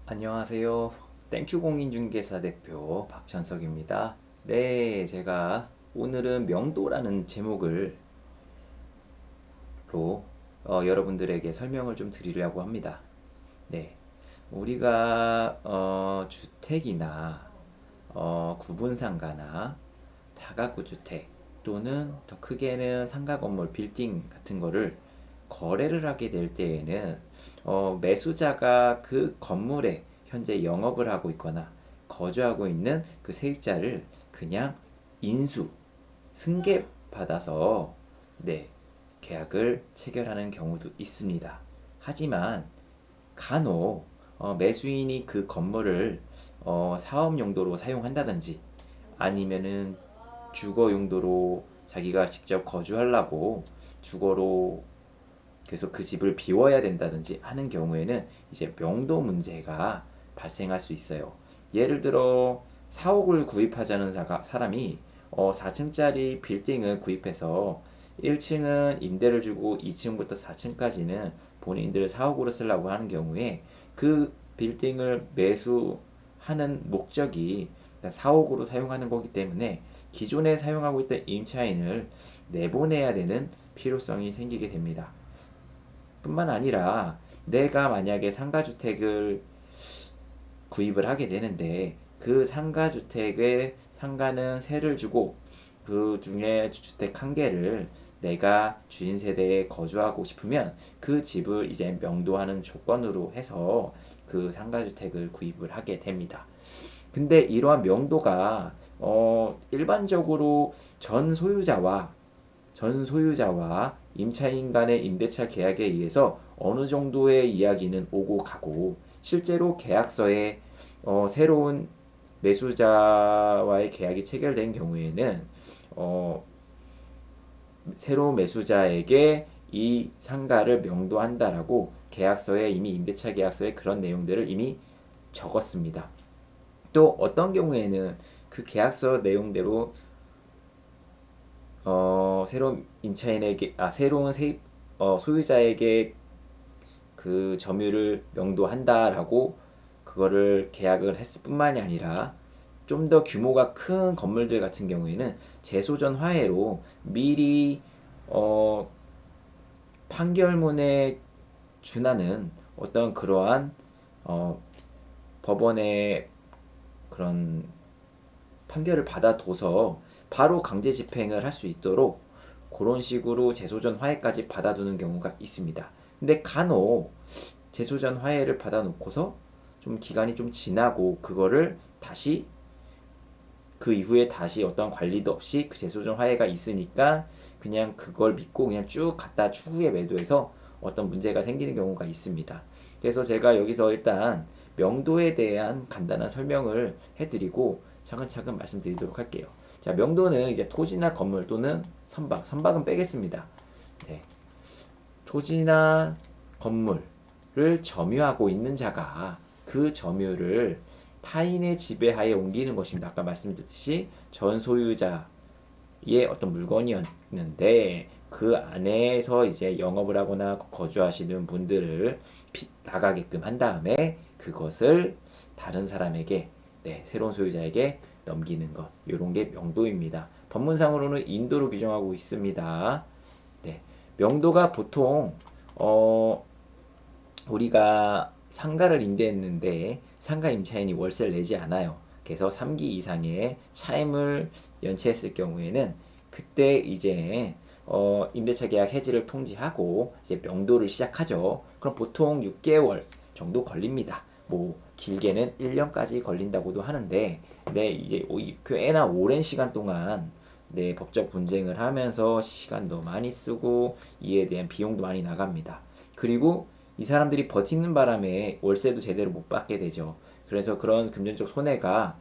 안녕하세요. 땡큐 공인중개사 대표 박천석입니다. 네, 제가 오늘은 명도라는 제목을 여러분들에게 설명을 좀 드리려고 합니다. 네, 우리가 주택이나 구분상가나 다가구 주택 또는 더 크게는 상가 건물 빌딩 같은 거를 거래를 하게 될 때에는 매수자가 그 건물에 현재 영업을 하고 있거나 거주하고 있는 그 세입자를 그냥 인수, 승계받아서 네, 계약을 체결하는 경우도 있습니다. 하지만 간혹 매수인이 그 건물을 사업 용도로 사용한다든지 아니면은 주거 용도로 자기가 직접 거주하려고 주거로 그래서 그 집을 비워야 된다든지 하는 경우에는 이제 명도 문제가 발생할 수 있어요. 예를 들어 4억을 구입하자는 사람이 4층짜리 빌딩을 구입해서 1층은 임대를 주고 2층부터 4층까지는 본인들 사옥으로 쓰려고 하는 경우에 그 빌딩을 매수하는 목적이 사옥으로 사용하는 거기 때문에 기존에 사용하고 있던 임차인을 내보내야 되는 필요성이 생기게 됩니다. 뿐만 아니라 내가 만약에 상가주택을 구입을 하게 되는데 그 상가주택의 상가는 세를 주고 그 중에 주택 한 개를 내가 주인 세대에 거주하고 싶으면 그 집을 이제 명도하는 조건으로 해서 그 상가주택을 구입을 하게 됩니다. 근데 이러한 명도가 일반적으로 전 소유자와 임차인 간의 임대차 계약에 의해서 어느 정도의 이야기는 오고 가고 실제로 계약서에 새로운 매수자와의 계약이 체결된 경우에는 어, 새로운 매수자에게 이 상가를 명도한다라고 계약서에 이미 임대차 계약서에 그런 내용들을 이미 적었습니다. 또 어떤 경우에는 그 계약서 내용대로 새로운 임차인에게 새로운 세입 소유자에게 그 점유를 명도한다라고 그거를 계약을 했을 뿐만이 아니라 좀 더 규모가 큰 건물들 같은 경우에는 재소전 화해로 미리 어, 판결문에 준하는 어떤 그러한 어, 법원의 그런 판결을 받아둬서 바로 강제 집행을 할 수 있도록 그런 식으로 재소전 화해까지 받아두는 경우가 있습니다. 근데 간혹 재소전 화해를 받아놓고서 좀 기간이 좀 지나고 그거를 다시 그 이후에 다시 어떤 관리도 없이 그 재소전 화해가 있으니까 그냥 그걸 믿고 그냥 쭉 갖다 추후에 매도해서 어떤 문제가 생기는 경우가 있습니다. 그래서 제가 여기서 일단 명도에 대한 간단한 설명을 해드리고 차근차근 말씀드리도록 할게요. 자, 명도는 이제 토지나 건물 또는 선박은 빼겠습니다. 네, 토지나 건물을 점유하고 있는 자가 그 점유를 타인의 지배하에 옮기는 것입니다. 아까 말씀드렸듯이 전 소유자의 어떤 물건이었는데 그 안에서 이제 영업을 하거나 거주하시는 분들을 나가게끔 한 다음에 그것을 다른 사람에게 새로운 소유자에게 넘기는 것 이런 게 명도입니다. 법문상으로는 인도로 규정하고 있습니다. 네, 명도가 보통 어, 우리가 상가를 임대했는데 상가 임차인이 월세를 내지 않아요. 그래서 3기 이상의 차임을 연체했을 경우에는 그때 이제 임대차 계약 해지를 통지하고 이제 명도를 시작하죠. 그럼 보통 6개월 정도 걸립니다. 뭐 길게는 1년까지 걸린다고도 하는데 네, 이제 꽤나 오랜 시간 동안 네, 법적 분쟁을 하면서 시간도 많이 쓰고 이에 대한 비용도 많이 나갑니다. 그리고 이 사람들이 버티는 바람에 월세도 제대로 못 받게 되죠. 그래서 그런 금전적 손해가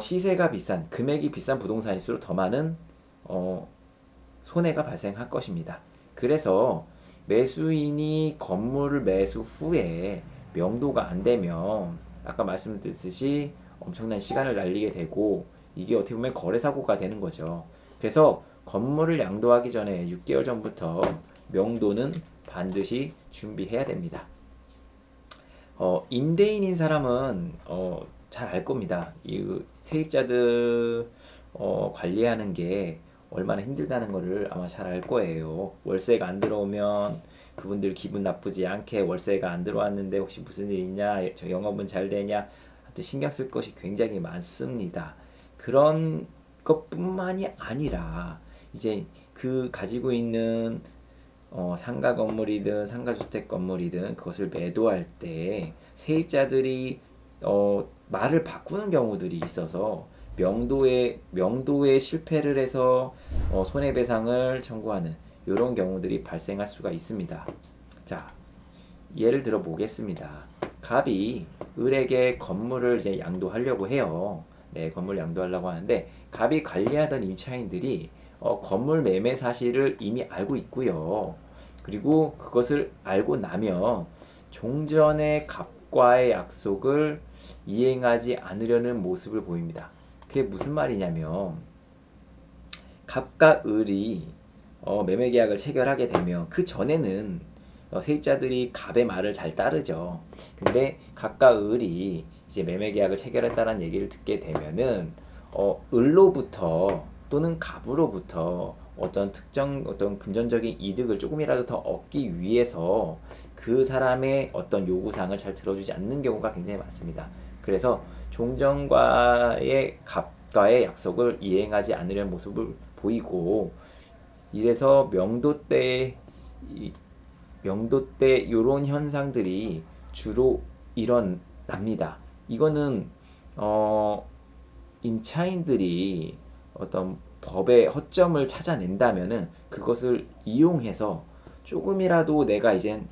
시세가 비싼 금액이 비싼 부동산일수록 더 많은 어, 손해가 발생할 것입니다. 그래서 매수인이 건물을 매수 후에 명도가 안 되면 아까 말씀드렸듯이 엄청난 시간을 날리게 되고 이게 어떻게 보면 거래 사고가 되는 거죠. 그래서 건물을 양도하기 전에 6개월 전부터 명도는 반드시 준비해야 됩니다. 임대인인 사람은 잘 알 겁니다. 이 세입자들 관리하는 게 얼마나 힘들다는 거를 아마 잘 알 거예요. 월세가 안 들어오면 그분들 기분 나쁘지 않게 월세가 안 들어왔는데 혹시 무슨 일 있냐, 저 영업은 잘 되냐, 하여튼 신경 쓸 것이 굉장히 많습니다. 그런 것뿐만이 아니라 이제 그 가지고 있는 상가 건물이든 상가주택 건물이든 그것을 매도할 때 세입자들이 말을 바꾸는 경우들이 있어서 명도에 실패를 해서 손해배상을 청구하는 이런 경우들이 발생할 수가 있습니다. 자, 예를 들어 보겠습니다. 갑이 을에게 건물을 이제 양도하려고 해요. 네, 건물 양도하려고 하는데 갑이 관리하던 임차인들이 건물 매매 사실을 이미 알고 있고요. 그리고 그것을 알고 나면 종전의 갑과의 약속을 이행하지 않으려는 모습을 보입니다. 그게 무슨 말이냐면 갑과 을이 매매 계약을 체결하게 되면 그 전에는 세입자들이 갑의 말을 잘 따르죠. 근데 갑과 을이 이제 매매 계약을 체결했다는 얘기를 듣게 되면은 을로부터 또는 갑으로부터 어떤 금전적인 이득을 조금이라도 더 얻기 위해서 그 사람의 어떤 요구사항을 잘 들어주지 않는 경우가 굉장히 많습니다. 그래서 종전과의 갑과의 약속을 이행하지 않으려는 모습을 보이고, 이래서 명도 때 이런 현상들이 주로 일어납니다. 이거는 어, 임차인들이 어떤 법의 허점을 찾아낸다면은 그것을 이용해서 조금이라도 내가 이젠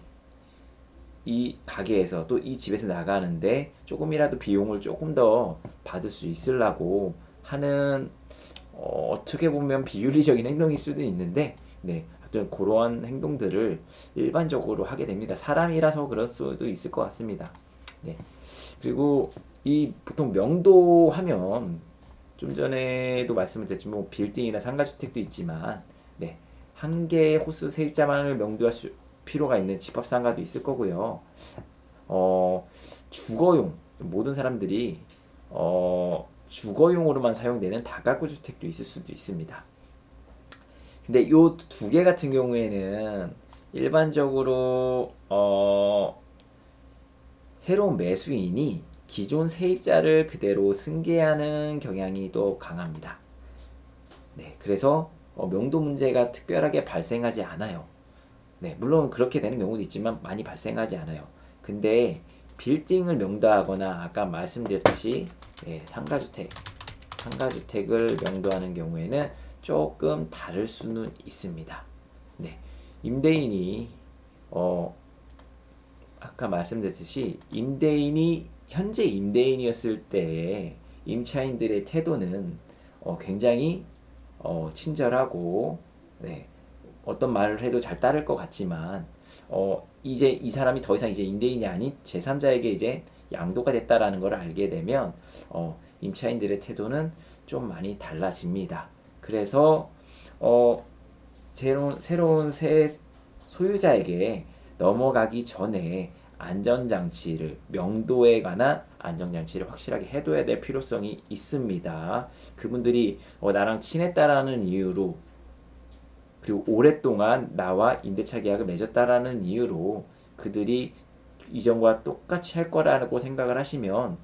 이 가게에서 또 이 집에서 나가는데 조금이라도 비용을 조금 더 받을 수 있으려고 하는 어떻게 보면 비윤리적인 행동일 수도 있는데, 네, 하여튼 그러한 행동들을 일반적으로 하게 됩니다. 사람이라서 그럴 수도 있을 것 같습니다. 네. 그리고 이 보통 명도하면 좀 전에도 말씀을 드렸지만 뭐 빌딩이나 상가주택도 있지만, 네, 한 개의 호수 세입자만을 명도할 필요가 있는 집합상가도 있을 거고요. 주거용, 모든 사람들이 주거용으로만 사용되는 다가구 주택도 있을 수도 있습니다. 근데 요 두 개 같은 경우에는 일반적으로 새로운 매수인이 기존 세입자를 그대로 승계하는 경향이 또 강합니다. 네, 그래서 명도 문제가 특별하게 발생하지 않아요. 네, 물론 그렇게 되는 경우도 있지만 많이 발생하지 않아요. 근데 빌딩을 명도하거나 아까 말씀드렸듯이 네, 상가주택을 명도하는 경우에는 조금 다를 수는 있습니다. 네, 임대인이 어, 아까 말씀드렸듯이 임대인이 현재 임대인이었을 때 임차인들의 태도는 굉장히 친절하고, 네, 어떤 말을 해도 잘 따를 것 같지만 이제 이 사람이 더 이상 이제 임대인이 아닌 제3자에게 이제 양도가 됐다라는 걸 알게 되면 임차인들의 태도는 좀 많이 달라집니다. 그래서 어, 새로운 새 소유자에게 넘어가기 전에 명도에 관한 안전장치를 확실하게 해둬야 될 필요성이 있습니다. 그분들이 나랑 친했다라는 이유로, 그리고 오랫동안 나와 임대차 계약을 맺었다라는 이유로 그들이 이전과 똑같이 할 거라고 생각을 하시면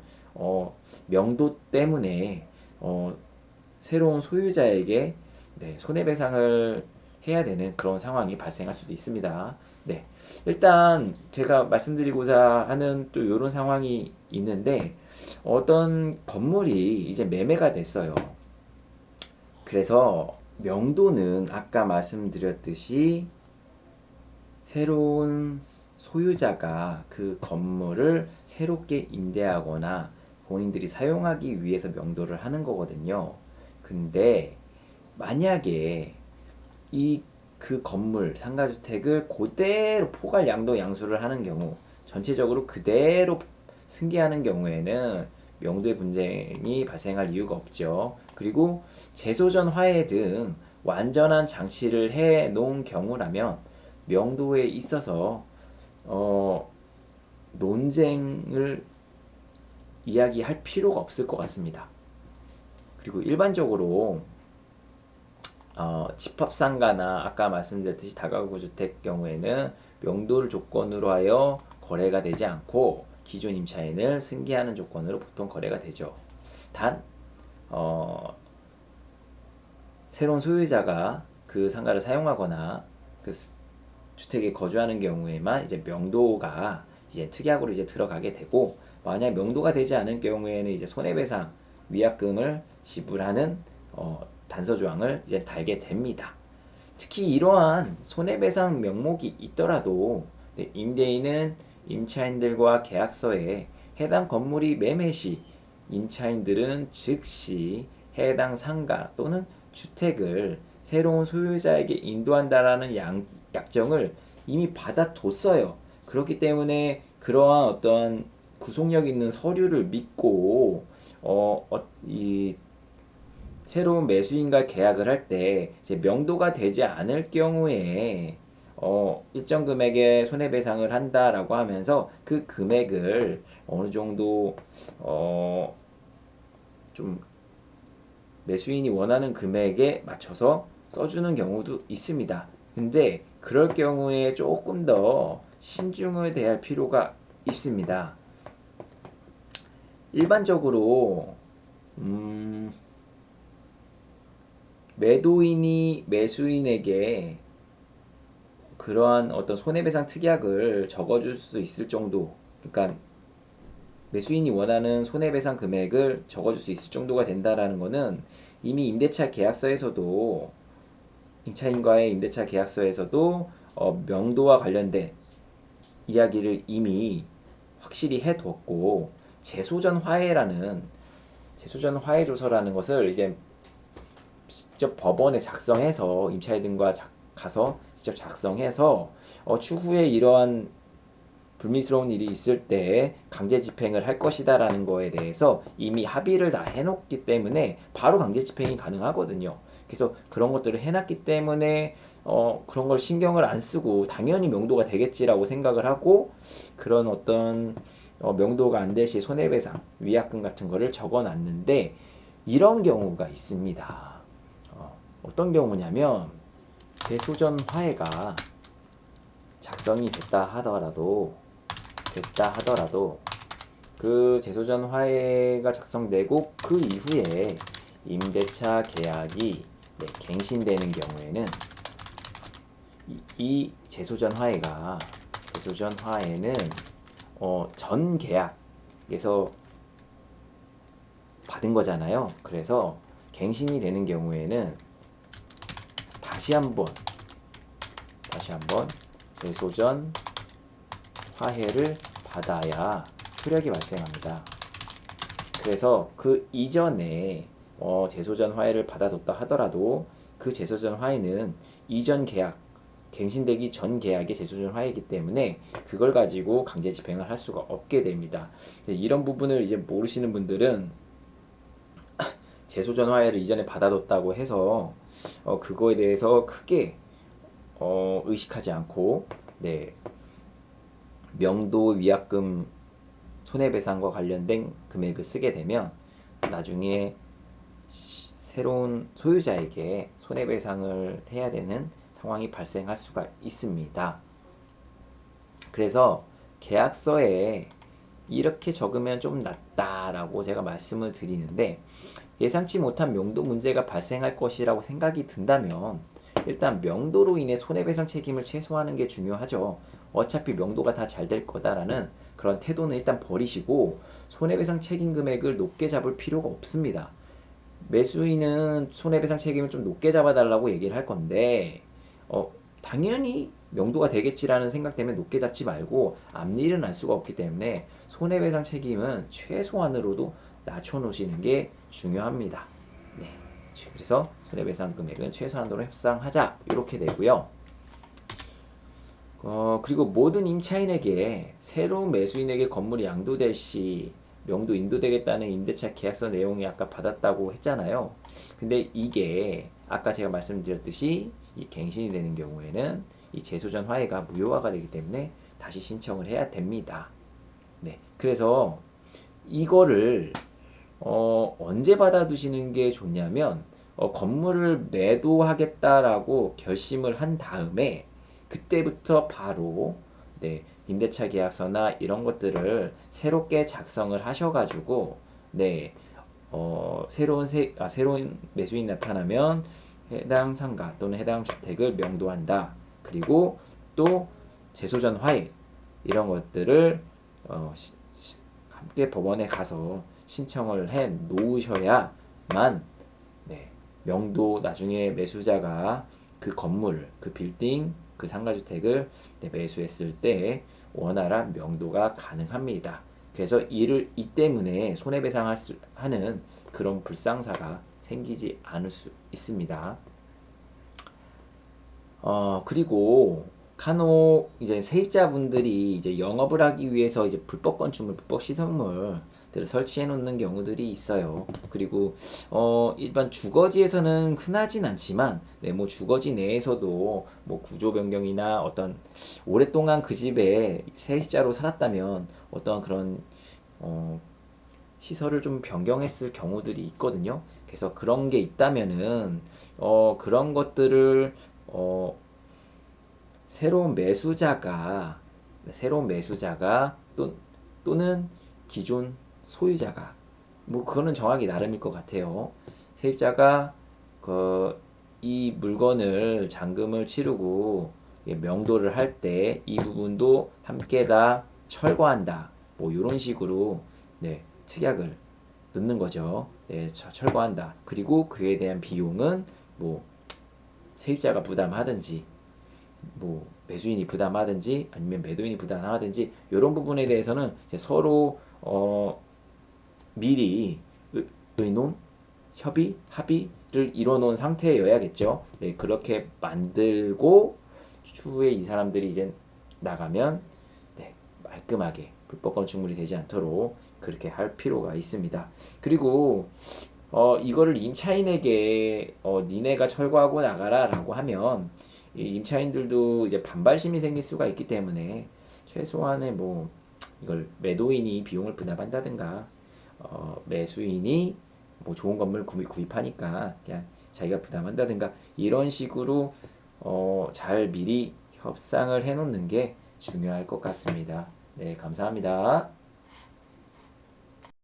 명도 때문에 새로운 소유자에게 네, 손해배상을 해야 되는 그런 상황이 발생할 수도 있습니다. 네, 일단 제가 말씀드리고자 하는 또 이런 상황이 있는데, 어떤 건물이 이제 매매가 됐어요. 그래서 명도는 아까 말씀드렸듯이 새로운 소유자가 그 건물을 새롭게 임대하거나 본인들이 사용하기 위해서 명도를 하는 거거든요. 근데 만약에 이 그 건물 상가주택을 그대로 포괄 양도 양수를 하는 경우, 전체적으로 그대로 승계하는 경우에는 명도의 분쟁이 발생할 이유가 없죠. 그리고 제소전 화해 등 완전한 장치를 해 놓은 경우라면 명도에 있어서 어, 논쟁을 이야기할 필요가 없을 것 같습니다. 그리고 일반적으로 집합상가나 아까 말씀드렸듯이 다가구 주택 경우에는 명도를 조건으로 하여 거래가 되지 않고 기존 임차인을 승계하는 조건으로 보통 거래가 되죠. 단 새로운 소유자가 그 상가를 사용하거나 그 주택에 거주하는 경우에만 이제 명도가 이제 특약으로 이제 들어가게 되고, 만약 명도가 되지 않은 경우에는 이제 손해배상 위약금을 지불하는 단서 조항을 이제 달게 됩니다. 특히 이러한 손해배상 명목이 있더라도 임대인은 임차인들과 계약서에 해당 건물이 매매 시 임차인들은 즉시 해당 상가 또는 주택을 새로운 소유자에게 인도한다라는 약정을 이미 받아뒀어요. 그렇기 때문에 그러한 어떤 구속력 있는 서류를 믿고 이 새로운 매수인과 계약을 할 때 이제 명도가 되지 않을 경우에 일정 금액의 손해배상을 한다라고 하면서 그 금액을 어느 정도 좀 매수인이 원하는 금액에 맞춰서 써주는 경우도 있습니다. 근데 그럴 경우에 조금 더 신중을 대할 필요가 있습니다. 일반적으로 매도인이 매수인에게 그러한 어떤 손해배상 특약을 적어줄 수 있을 정도, 그러니까 매수인이 원하는 손해배상 금액을 적어줄 수 있을 정도가 된다라는 것은 이미 임대차 계약서에서도 임차인과의 임대차 계약서에서도 명도와 관련된 이야기를 이미 확실히 해두었고, 재소전 화해라는 재소전 화해 조서라는 것을 이제 직접 법원에 작성해서 임차인들과 가서 직접 작성해서 추후에 이러한 불미스러운 일이 있을 때 강제 집행을 할 것이다라는 거에 대해서 이미 합의를 다 해놓기 때문에 바로 강제 집행이 가능하거든요. 그래서 그런 것들을 해놨기 때문에 그런 걸 신경을 안 쓰고 당연히 명도가 되겠지라고 생각을 하고 그런 어떤 명도가 안 될 시 손해배상 위약금 같은 거를 적어놨는데, 이런 경우가 있습니다. 어떤 경우냐면 재소전 화해가 작성이 됐다 하더라도 그 재소전 화해가 작성되고 그 이후에 임대차 계약이 갱신되는 경우에는 이 재소전 화해는 전 계약에서 받은 거잖아요. 그래서 갱신이 되는 경우에는 다시 한번 재소전 화해를 받아야 효력이 발생합니다. 그래서 그 이전에 재소전 화해를 받아뒀다 하더라도 그 재소전 화해는 이전 계약, 갱신되기 전 계약의 재소전 화해이기 때문에 그걸 가지고 강제 집행을 할 수가 없게 됩니다. 이런 부분을 이제 모르시는 분들은 재소전 화해를 이전에 받아뒀다고 해서 그거에 대해서 크게 의식하지 않고 명도 위약금 손해배상과 관련된 금액을 쓰게 되면 나중에 새로운 소유자에게 손해배상을 해야 되는 상황이 발생할 수가 있습니다. 그래서 계약서에 이렇게 적으면 좀 낫다라고 제가 말씀을 드리는데, 예상치 못한 명도 문제가 발생할 것이라고 생각이 든다면 일단 명도로 인해 손해배상 책임을 최소화하는 게 중요하죠. 어차피 명도가 다 잘 될 거다라는 그런 태도는 일단 버리시고 손해배상 책임 금액을 높게 잡을 필요가 없습니다. 매수인은 손해배상 책임을 좀 높게 잡아달라고 얘기를 할 건데 당연히 명도가 되겠지라는 생각 때문에 높게 잡지 말고 앞일은 알 수가 없기 때문에 손해배상 책임은 최소한으로도 낮춰놓으시는 게 중요합니다. 네, 그래서 손해배상 금액은 최소한으로 협상하자 이렇게 되고요. 그리고 모든 임차인에게 새로운 매수인에게 건물이 양도될 시 명도 인도되겠다는 임대차 계약서 내용이 아까 받았다고 했잖아요. 근데 이게 아까 제가 말씀드렸듯이 이 갱신이 되는 경우에는 이 재소전 화해가 무효화가 되기 때문에 다시 신청을 해야 됩니다. 그래서 이거를 언제 받아두시는 게 좋냐면 건물을 매도하겠다라고 결심을 한 다음에 그때부터 바로 네, 임대차 계약서나 이런 것들을 새롭게 작성을 하셔가지고 네, 새로운 매수인이 나타나면 해당 상가 또는 해당 주택을 명도한다. 그리고 또 재소전 화해 이런 것들을 함께 법원에 가서 신청을 해 놓으셔야만 네, 명도 나중에 매수자가 그 건물, 그 빌딩, 그 상가주택을 네, 매수했을 때 원활한 명도가 가능합니다. 그래서 이 때문에 손해배상하는 그런 불상사가 생기지 않을 수 있습니다. 그리고 간혹 이제 세입자분들이 이제 영업을 하기 위해서 이제 불법 건축물, 불법 시설물들을 설치해 놓는 경우들이 있어요. 그리고 일반 주거지에서는 흔하진 않지만 네, 뭐 주거지 내에서도 뭐 구조 변경이나 어떤 오랫동안 그 집에 세입자로 살았다면 어떤 그런 어, 시설을 좀 변경했을 경우들이 있거든요. 그래서 그런 게 있다면은 그런 것들을 어, 새로운 매수자가 또는 기존 소유자가 뭐 그거는 정하기 나름일 것 같아요. 세입자가 이 물건을 잔금을 치르고 명도를 할 때 이 부분도 함께 다 철거한다. 뭐 이런 식으로 네, 특약을 넣는 거죠. 네, 철거한다. 그리고 그에 대한 비용은 뭐 세입자가 부담하든지 뭐 매수인이 부담하든지 아니면 매도인이 부담하든지 이런 부분에 대해서는 이제 서로 미리 의논, 협의, 합의를 이뤄놓은 상태여야겠죠. 네, 그렇게 만들고 추후에 이 사람들이 이제 나가면 네, 말끔하게 불법 건축물이 되지 않도록 그렇게 할 필요가 있습니다. 그리고 이거를 임차인에게 니네가 철거하고 나가라라고 하면 이 임차인들도 이제 반발심이 생길 수가 있기 때문에 최소한의 뭐 이걸 매도인이 비용을 부담한다든가 매수인이 뭐 좋은 건물 구입하니까 그냥 자기가 부담한다든가 이런 식으로 잘 미리 협상을 해놓는 게 중요할 것 같습니다. 네, 감사합니다.